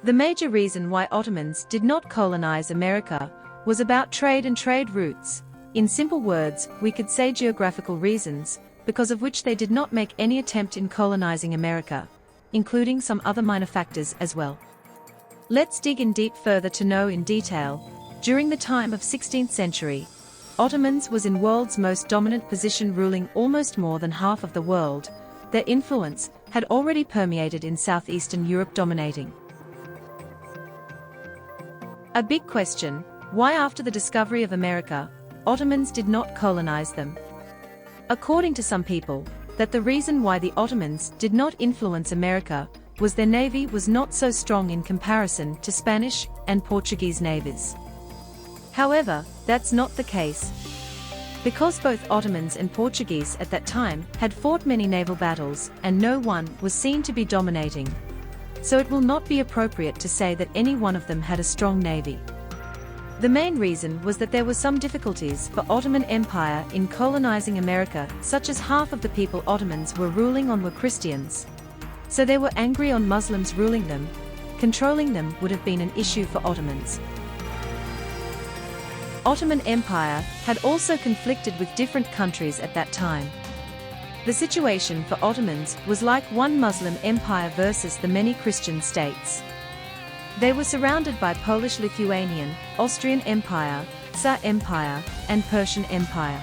The major reason why Ottomans did not colonize America was about trade and trade routes. In simple words, we could say geographical reasons, because of which they did not make any attempt in colonizing America, including some other minor factors as well. Let's dig in deep further to know in detail. During the time of 16th century, Ottomans was in world's most dominant position, ruling almost more than half of the world. Their influence had already permeated in southeastern Europe, dominating. A big question: why after the discovery of America, Ottomans did not colonize them? According to some people, that the reason why the Ottomans did not influence America was their navy was not so strong in comparison to Spanish and Portuguese navies. However, that's not the case. Because both Ottomans and Portuguese at that time had fought many naval battles and no one was seen to be dominating, so it will not be appropriate to say that any one of them had a strong navy. The main reason was that there were some difficulties for Ottoman Empire in colonizing America, such as half of the people Ottomans were ruling on were Christians. So they were angry on Muslims ruling them. Controlling them would have been an issue for Ottomans. Ottoman Empire had also conflicted with different countries at that time. The situation for Ottomans was like one Muslim empire versus the many Christian states. They were surrounded by Polish-Lithuanian, Austrian Empire, Tsar Empire, and Persian Empire.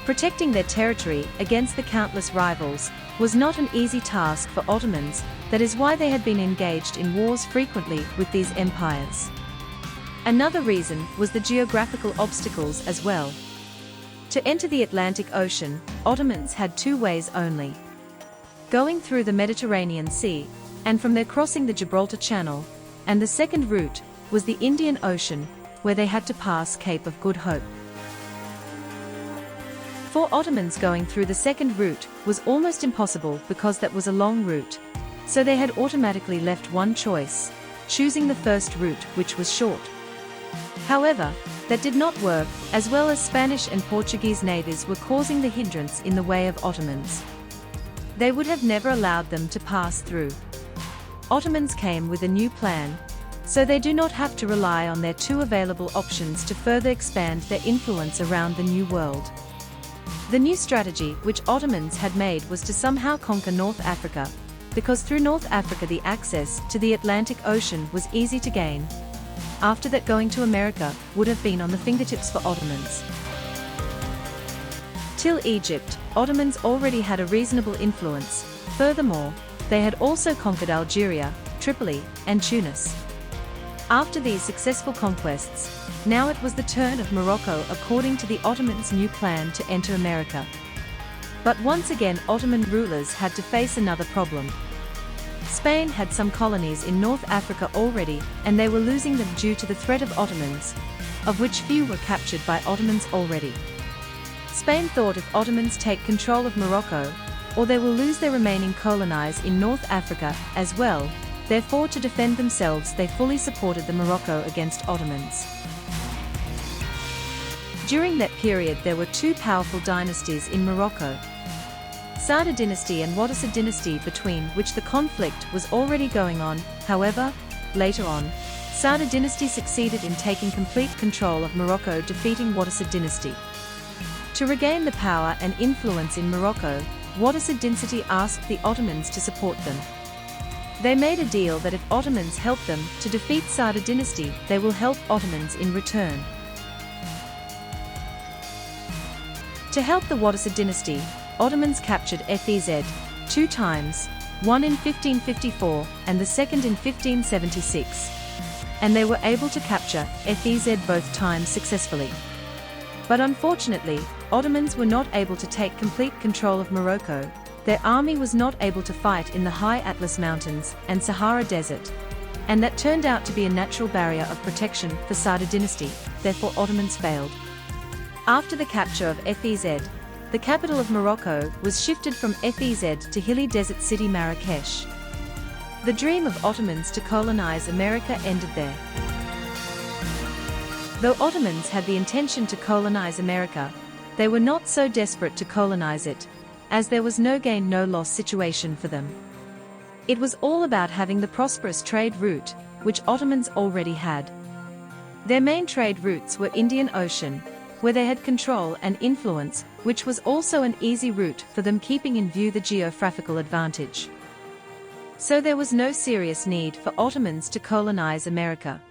Protecting their territory against the countless rivals was not an easy task for Ottomans. That is why they had been engaged in wars frequently with these empires. Another reason was the geographical obstacles as well. To enter the Atlantic Ocean, Ottomans had two ways only: going through the Mediterranean Sea, and from there crossing the Gibraltar Channel, and the second route was the Indian Ocean, where they had to pass Cape of Good Hope. For Ottomans, going through the second route was almost impossible because that was a long route, so they had automatically left one choice, choosing the first route, which was short. However, that did not work, as well as Spanish and Portuguese navies were causing the hindrance in the way of Ottomans. They would have never allowed them to pass through. Ottomans came with a new plan, so they do not have to rely on their two available options to further expand their influence around the New World. The new strategy which Ottomans had made was to somehow conquer North Africa, because through North Africa the access to the Atlantic Ocean was easy to gain. After that, going to America would have been on the fingertips for Ottomans. Till Egypt, Ottomans already had a reasonable influence. Furthermore, they had also conquered Algeria, Tripoli, and Tunis. After these successful conquests, now it was the turn of Morocco according to the Ottomans' new plan to enter America. But once again Ottoman rulers had to face another problem. Spain had some colonies in North Africa already, and they were losing them due to the threat of Ottomans, of which few were captured by Ottomans already. Spain thought if Ottomans take control of Morocco, or they will lose their remaining colonies in North Africa as well. Therefore, to defend themselves, they fully supported the Morocco against Ottomans. During that period there were two powerful dynasties in Morocco, Saada dynasty and Wattisa dynasty, between which the conflict was already going on. However, later on, Saada dynasty succeeded in taking complete control of Morocco, defeating Wattisa dynasty. To regain the power and influence in Morocco, Wattisa dynasty asked the Ottomans to support them. They made a deal that if Ottomans help them to defeat Saada dynasty, they will help Ottomans in return. To help the Wattisa dynasty, Ottomans captured Fez 2 times, one in 1554 and the second in 1576. And they were able to capture Fez both times successfully. But unfortunately, Ottomans were not able to take complete control of Morocco. Their army was not able to fight in the high Atlas Mountains and Sahara Desert, and that turned out to be a natural barrier of protection for Saada dynasty. Therefore Ottomans failed. After the capture of Fez, the capital of Morocco was shifted from Fez to hilly desert city Marrakesh. The dream of Ottomans to colonize America ended there. Though Ottomans had the intention to colonize America, they were not so desperate to colonize it, as there was no gain no loss situation for them. It was all about having the prosperous trade route, which Ottomans already had. Their main trade routes were Indian Ocean, where they had control and influence, which was also an easy route for them, keeping in view the geographical advantage. So there was no serious need for Ottomans to colonize America.